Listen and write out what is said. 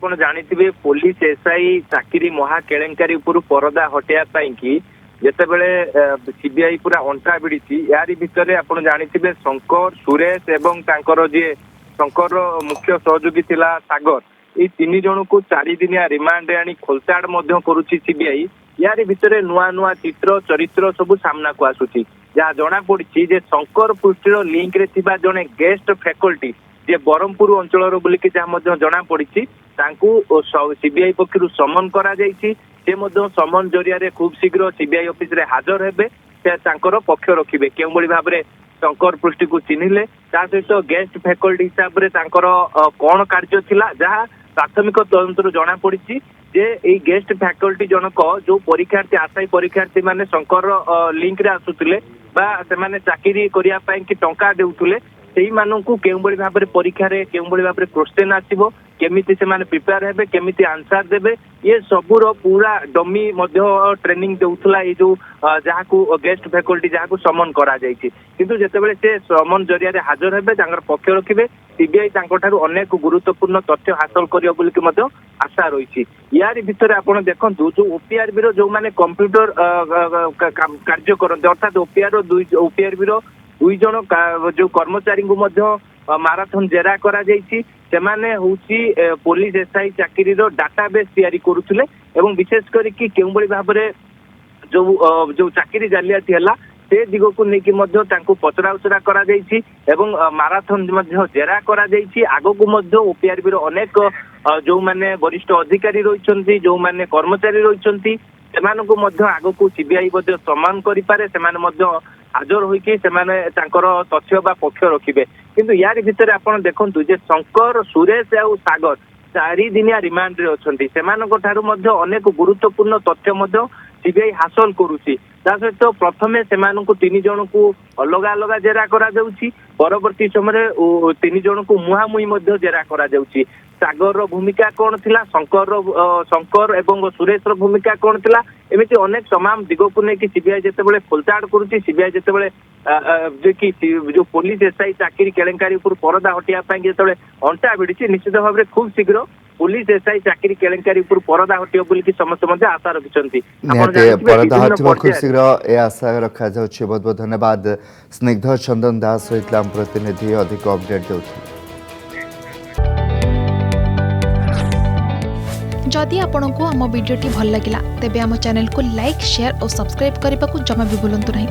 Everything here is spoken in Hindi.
आपण जानिथिबे पुलिस एसआई चाकरी महा केलेंकारी उपरु परदा हटिया पाई कि जेतेबेले सीबीआई पूरा अंटा भिड़ी यारी भितर आपण जानिथिबे शंकर सुरेश एवं तांकर जे शंकर मुख्य सहयोगी थिला सागर ये 3 जन को 4 दिनिया रिमांड आनी खोलताड़ मध्य करुछि सीबीआई यारी भितर नुआ नुआ चित्र चरित्र सब सामना को आसुछि जहाँ जना पड़ी जे शंकर पृष्ठीर लिंक रे थिबा जने गेस्ट फैकल्टी जे बरहमपुर अंचल बोलिकी जहाँ जना पड़ी सीबीआई पक्षर समन करा जायछि से समन जरिया खूब शीघ्र सीबीआई ऑफिस रे हाजर हेबे से तांकर पक्ष रखिबे केउ बळी भाबरे शंकर पृष्ठी को चिन्हिले ता सहित गेस्ट फैकल्टी हिसाब रे तांकर कोन कार्य थिला जहाँ प्राथमिक तदंतर जना पड़ी जे ए गेस्ट फैकल्टी जनक जो परीक्षार्थी आशायी परीक्षार्थी माने शंकर लिंक रे आसुतिले बा से माने चाकरी करिया पई कि टंका देउतुले सेही माननकु केउ बळी भाबरे परीक्षा रे केउ बळी भाबरे क्वेश्चन आसीबो केमिति से माने प्रिपेयर हेबे केमिति आंसर देबे ये सबुर पूरा डमी मध्य ट्रेनिंग देउथला ए जो जहाकू गेस्ट फैकल्टी जहाकू समन करा जायछि किंतु जेतेबेले से समन जरिया रे हाजर हेबे तांकर पक्ष रखिबे सीबीआई तांको ठारू अनेक गुरुत्वपूर्ण तथ्य हासिल करियो बोली कि मध्य आशा रहिछि यारी भितरे आपण देखंतु जो ओपीआरबी रो जो माने कंप्यूटर कार्य करन अर्थात ओपीआरबी रो 2 जन जो कर्मचारी को मध्य माराथन जेरा करा जायछि सेमाने होउछि पुलिस एसआई चाकरी रो डाटाबेस तयारी करूथिले एवं विशेष करी कि केउ बळी भाबरे जो चाकरी जालियाती हला से दिगो को नेकी मध्य तांको पचरा उचरा करा जायछि एवं माराथन मध्य जेरा करा जायछि आगो को मध्य ओपीआरबी रो अनेक जो माने वरिष्ठ अधिकारी रहिछन्ती जो माने कर्मचारी रहिछन्ती सेमानको मध्य आगो को सीबीआई मध्य सम्मान करि पारे सेमाने मध्य हाजर होइकि सेमाने तांकर तथ्य बा पक्ष रखिबे किंतु यार भितर आपण देखंतु जे शंकर सुरेश और सागर 4 दिनिया रिमांड रे अछंती सेमानको ठारू मध्य अनेक गुरुत्वपूर्ण तथ्य मध्य सीबीआई हासिल करूछि ता सहित प्रथमे सेमानको 3 जन को अलग अलग जेरा करा जाउछि परवर्ती समय 3 जन को मुहामुही मध्य जेरा करा जाउछि सागर रो भूमिका कोन थिला शंकर एवं सुरेश रो भूमिका कोन थिला एमिति अनेक तमाम दिगो को नै कि सीबीआई जेतेबेले खोलताड़ करूछि सीबीआई जेतेबेले जे कि जो पुलिस एसआई चाकरी केलेंकारी ऊपर परदा हटिया पाई जेतेबेले अंटा भिड़ी निश्चित भाव में खूब शीघ्र पुलिस एसआई चाकरी केलेंकारी ऊपर परदा हटियो बोली कि समस्त मध्ये आशा रखिसंती परदा हटिबो खूब शीघ्र ए आशा रखा जाउछि बहुत बहुत धन्यवाद स्निग्ध चंदन दास होइतलाम प्रतिनिधि अधिक अपडेट देउथि जदि आपंक आम भिडी भल लगा तेब आम चैनल को लाइक शेयर और सब्सक्राइब करने को जमा भी भूलु नहीं।